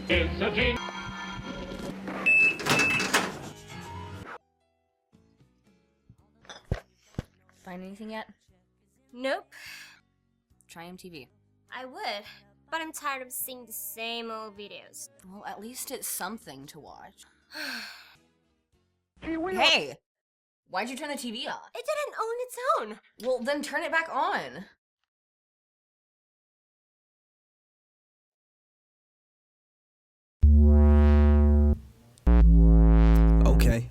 It's a genius. Find anything yet? Nope. Try MTV. I would, but I'm tired of seeing the same old videos. Well, at least it's something to watch. Hey! Why'd you turn the TV off? It didn't own its own. Well, then turn it back on. Okay.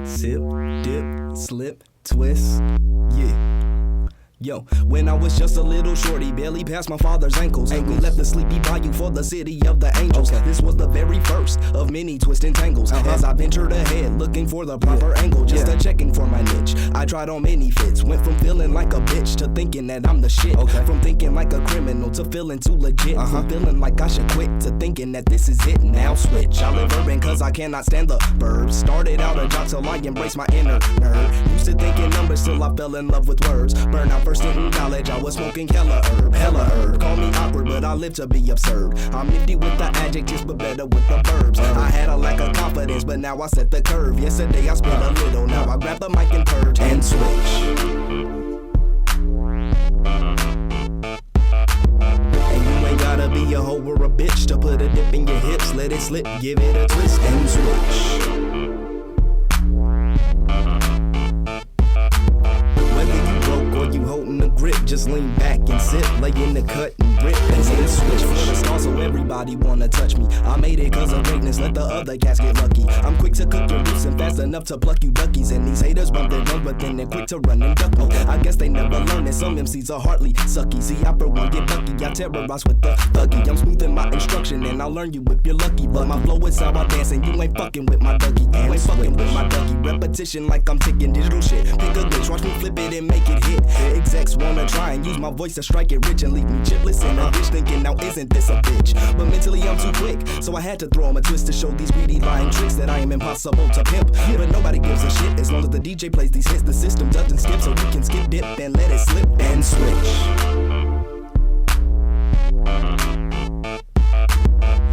Sip, dip, slip, twist, yeah. Yo, when I was just a little shorty, barely past my father's ankles. We left the sleepy bayou for the city of the angels. This was the very first of many twists and tangles. As I ventured ahead, looking for the proper angle, just a checking for my niche. I tried on many fits, went from feeling like a bitch to thinking that I'm the shit. From thinking like a criminal to feeling too legit. From feeling like I should quit to thinking that this is it. Now switch. I live urban cause I cannot stand the burbs. Started out a jock till I embraced my inner nerd. Used to thinking numbers till I fell in love with words. Burnout first in college, I was smoking hella herb. Call me awkward, but I live to be absurd. I'm nifty with the adjectives, but better with the verbs. I had a lack of confidence, but now I set the curve. Yesterday I spent a little, now I grab the mic and purge and switch. And you ain't gotta be a hoe or a bitch to put a dip in your hips. Let it slip, give it a twist and switch. You holding the grip, just lean back and sit, lay in the cut and rip and then switch for the stars so everybody wanna touch me. I made it cause of greatness, let the other cats get lucky. I'm quick to cook your roots and fast enough to pluck you duckies. And these haters bump their guns, but then they're quick to run and duck me. I guess they never learn that some MCs are hardly sucky. See, I for one get lucky, I terrorize with the thuggy. I'm smoothing my instruction and I'll learn you if you're lucky. But my flow is how I dance and you ain't fucking with my ducky. You ain't fucking with my ducky. Repetition like I'm taking digital shit. Pick a glitch, watch me flip it and make it hit. Execs wanna try and use my voice to strike it rich and leave me chipless in a ditch thinking now isn't this a bitch? But mentally I'm too quick, so I had to throw him a twist to show these greedy lying tricks that I am impossible to pimp. But nobody gives a shit as long as the DJ plays these hits. The system doesn't skip, so we can skip dip and let it slip and switch.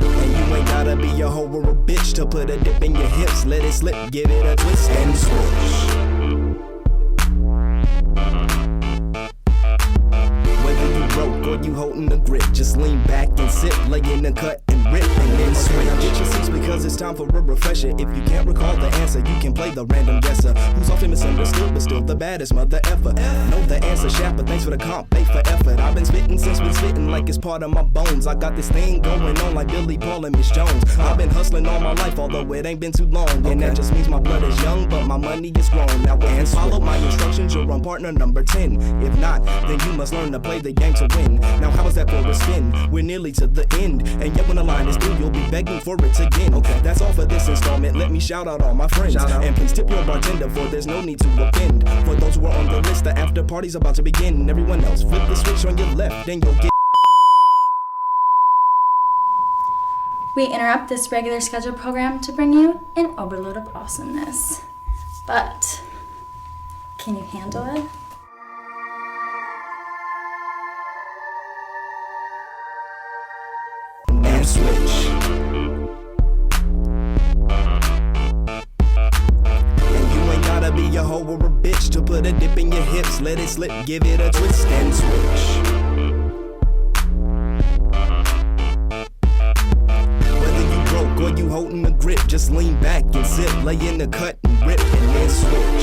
And you ain't gotta be a hoe or a bitch to put a dip in your hips. Let it slip, give it a twist and switch. Or you holding the grip, just lean back and sit, lay in the cut and rip and then switch. Get your seats because it's time for a refresher. If you can't recall the answer, you can play the random guesser, who's often misunderstood but still the baddest mother ever. Know the answer, Shae, but thanks for the comp, pay for effort. I've been spitting since been spitting like it's part of my bones. I got this thing going on like Billy Paul and Miss Jones. I've been hustling all my life, although it ain't been too long. And that just means my blood is young, but my money is grown. Now when you follow my instructions, you're on partner number 10. If not, then you must learn to play the game to win. Now how is that for a spin? We're nearly to the end, and yet when the line is through, you'll be begging for it again. That's all for this installment. Let me shout out all my friends, and please tip your bartender, for there's no need to offend. For those who are on the list, the after party's about to begin. And everyone else, flip the switch on your left, then you'll get. We interrupt this regular scheduled program to bring you an overload of awesomeness. But can you handle it? And switch. And you ain't gotta be a hoe or a bitch to put a dip in your hips. Let it slip, give it a twist and switch. Or you holding the grip, just lean back and sit, lay in the cut and rip and then switch.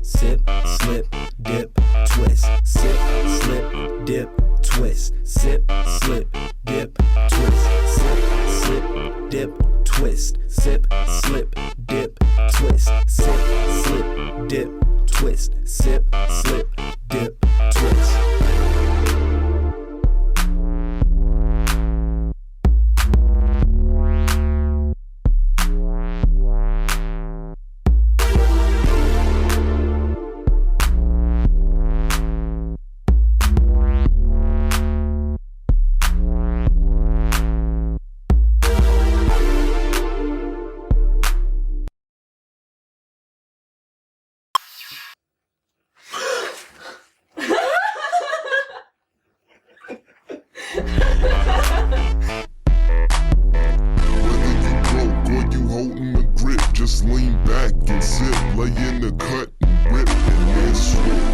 Sip, slip, dip, twist. Sip, slip, dip, twist. Sip, slip, dip, twist. Sip, slip, dip, twist. Sip, slip, dip, twist. Sip, slip, dip, twist. Sip, slip, dip, twist. just lean back and sip, lay in the cut and rip and then switch.